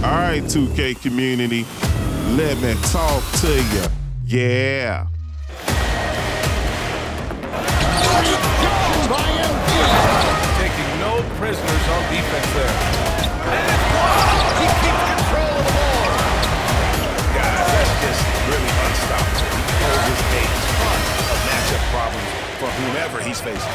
All right, 2K community, let me talk to you. Yeah. Taking no prisoners on defense there. And it's blocked! He keeps control of the ball. Guys, that's just really unstoppable. He poses a ton of matchup problems for whomever he's facing.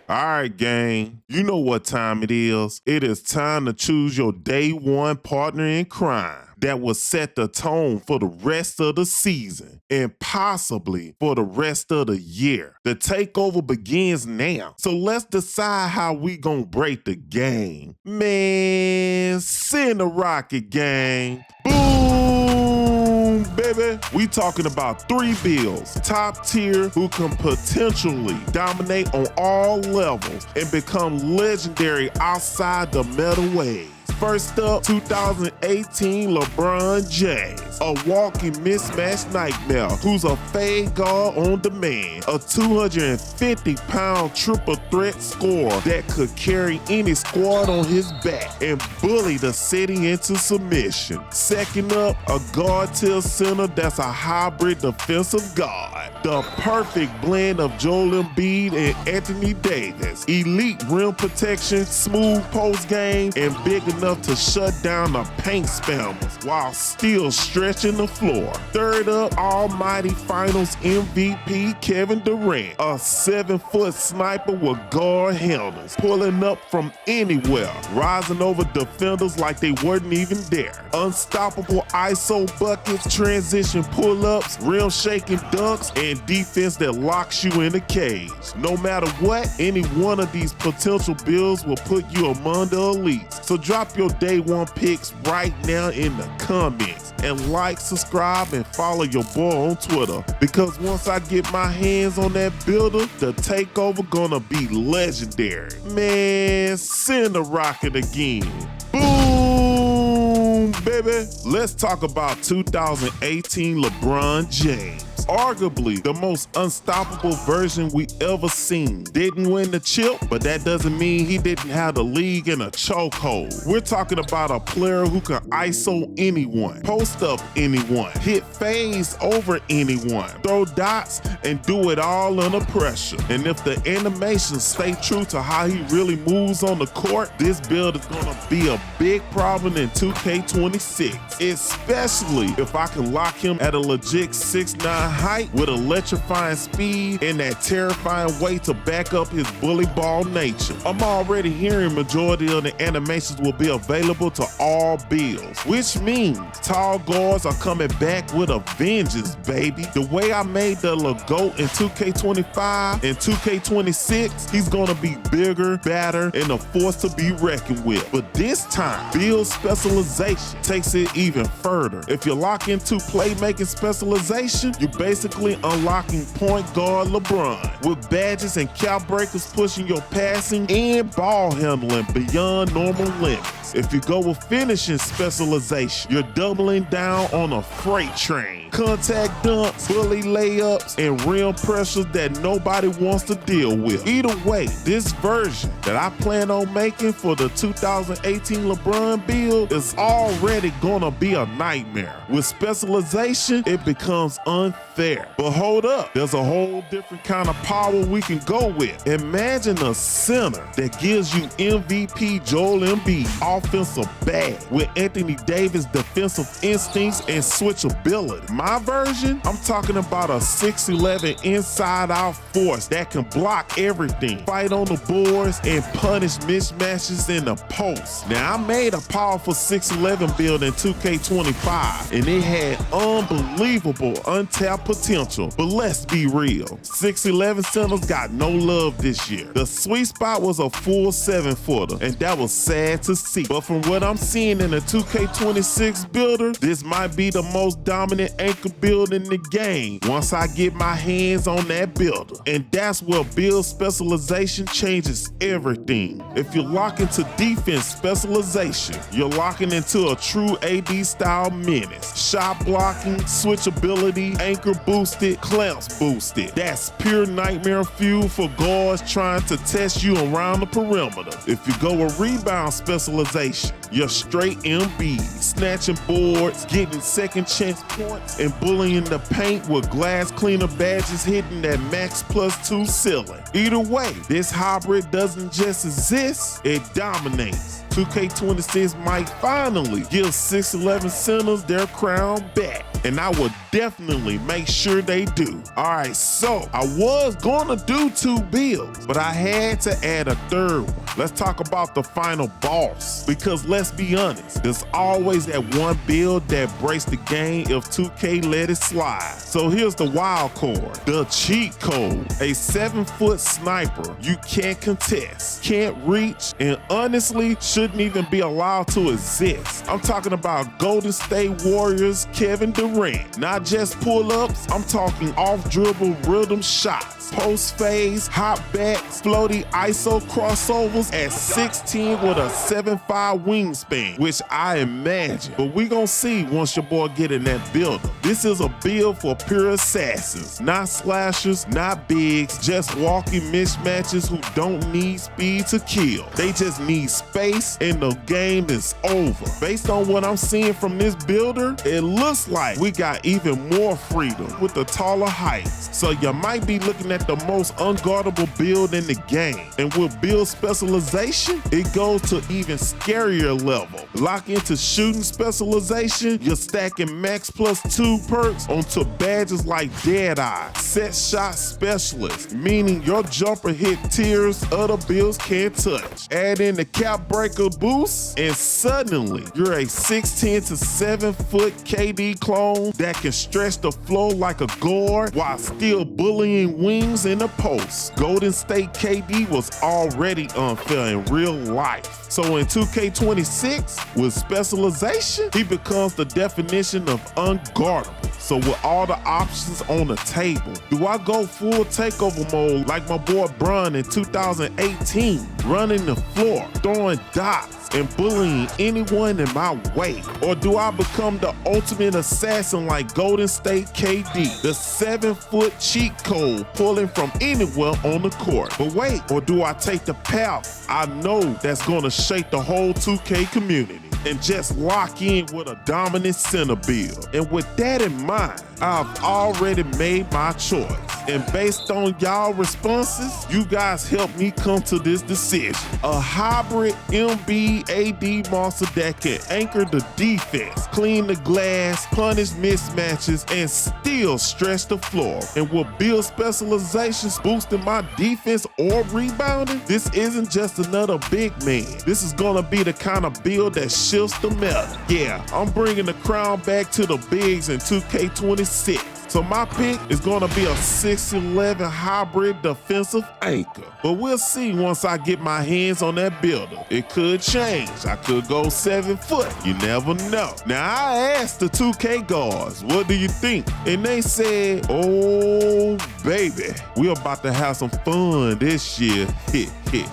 All right, gang, you know what time it is. It is time to choose your day one partner in crime that will set the tone for the rest of the season and possibly for the rest of the year. The takeover begins now, so let's decide how we gonna break the game. Man, send the rocket, gang. Boom, baby. We talking about 3 bills, top tier, who can potentially dominate on all levels and become legendary outside the meta wave. First up, 2018 LeBron James, a walking mismatch nightmare who's a fade guard on demand, a 250-pound triple threat scorer that could carry any squad on his back and bully the city into submission. Second up, a guard tier center that's a hybrid defensive guard, the perfect blend of Joel Embiid and Anthony Davis, elite rim protection, smooth post game, and big enough to shut down the paint spammers while still stretching the floor. Third up, almighty finals MVP Kevin Durant, a 7-foot sniper with guard handles, pulling up from anywhere, rising over defenders like they weren't even there. Unstoppable ISO buckets, transition pull-ups, rim shaking dunks, and defense that locks you in a cage. No matter what, any one of these potential builds will put you among the elites. So drop your day one picks right now in the comments and like, subscribe, and follow your boy on Twitter, because once I get my hands on that builder, the takeover gonna be legendary. Man, send the rocket again. Boom, baby. Let's talk about 2018 LeBron James. Arguably the most unstoppable version we ever seen. Didn't win the chip, but that doesn't mean he didn't have the league in a chokehold. We're talking about a player who can ISO anyone, post up anyone, hit fades over anyone, throw dots, and do it all under pressure. And if the animations stay true to how he really moves on the court, this build is gonna be a big problem in 2K26, especially if I can lock him at a legit 6'9" height with electrifying speed and that terrifying weight to back up his bully ball nature. I'm already hearing majority of the animations will be available to all builds, which means tall guards are coming back with a vengeance, baby. The way I made the LeGoat in 2K25 and 2K26, he's gonna be bigger, badder, and a force to be reckoned with. But this time, build specialization takes it even further. If you lock into playmaking specialization, you basically unlocking point guard LeBron with badges and cap breakers pushing your passing and ball handling beyond normal limits. If you go with finishing specialization, you're doubling down on a freight train. Contact dunks, bully layups, and rim pressures that nobody wants to deal with. Either way, this version that I plan on making for the 2018 LeBron build is already gonna be a nightmare. With specialization, it becomes unfair. But hold up, there's a whole different kind of power we can go with. Imagine a center that gives you MVP Joel Embiid offensive bag with Anthony Davis defensive instincts and switchability. My version, I'm talking about a 6'11" inside-out force that can block everything, fight on the boards, and punish mismatches in the post. Now, I made a powerful 6'11" build in 2K25, and it had unbelievable untapped potential. But let's be real, 6'11" centers got no love this year. The sweet spot was a full 7-footer, and that was sad to see. But from what I'm seeing in the 2K26 builder, this might be the most dominant anchor build in the game once I get my hands on that builder. And that's where build specialization changes everything. If you lock into defense specialization, you're locking into a true AD style menace. Shot blocking, switchability, anchor boosted, clamps boosted. That's pure nightmare fuel for guards trying to test you around the perimeter. If you go with rebound specialization, you're straight Embiid, snatching boards, getting second chance points, and bullying the paint with glass cleaner badges hitting that max +2 ceiling. Either way, this hybrid doesn't just exist, it dominates. 2K26 might finally give 6'11 centers their crown back, and I will definitely make sure they do. Alright, so I was gonna do 2 builds, but I had to add a third one. Let's talk about the final boss, because let's be honest, there's always that one build that breaks the game if 2K let it slide. So here's the wild card, the cheat code. A 7-foot sniper you can't contest, can't reach, and honestly shouldn't even be allowed to exist. I'm talking about Golden State Warriors Kevin Durant. Not just pull-ups, I'm talking off-dribble rhythm shots, post-phase, hop backs, floaty ISO crossovers at 6'10 with a 7'5 wingspan, which I imagine. But we gon' see once your boy get in that builder. This is a build for pure assassins, not slashers, not bigs, just walking mismatches who don't need speed to kill. They just need space and the game is over. Based on what I'm seeing from this builder, it looks like we got even more freedom with the taller heights. So you might be looking at the most unguardable build in the game. And with build specialization, it goes to even scarier level. Lock into shooting specialization, you're stacking max +2 perks onto badges like Deadeye, set shot specialist, meaning your jumper hit tiers other builds can't touch. Add in the cap breaker boost, and suddenly you're a 6'10 to 7-foot KD clone that can stretch the floor like a guard while still bullying wings in the post. Golden State KD was already unfair in real life. So in 2K26, with specialization, he becomes the definition of unguardable. So with all the options on the table, do I go full takeover mode like my boy Bron in 2018, running the floor, throwing dots, and bullying anyone in my way? Or do I become the ultimate assassin like Golden State KD, the 7-foot cheat code pulling from anywhere on the court? But wait, or do I take the path I know that's gonna shake the whole 2K community and just lock in with a dominant center build? And with that in mind, I've already made my choice. And based on y'all responses, you guys helped me come to this decision. A hybrid Embiid AD monster that can anchor the defense, clean the glass, punish mismatches, and still stretch the floor. And with build specializations boosting my defense or rebounding, this isn't just another big man. This is gonna be the kind of build that shifts the meta. Yeah, I'm bringing the crown back to the bigs in 2K26. So my pick is gonna be a 6'11 hybrid defensive anchor. But we'll see once I get my hands on that builder. It could change. I could go 7 foot. You never know. Now I asked the 2K guards, what do you think? And they said, oh baby, we're about to have some fun this year.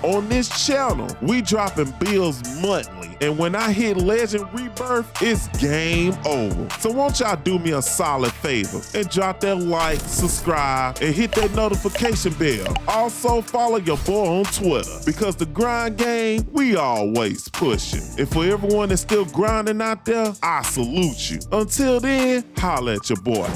On this channel, we dropping builds monthly. And when I hit Legend Rebirth, it's game over. So won't y'all do me a solid favor and drop that like, subscribe, and hit that notification bell. Also follow your boy on Twitter, because the grind game, we always pushing. And for everyone that's still grinding out there, I salute you. Until then, holla at your boy.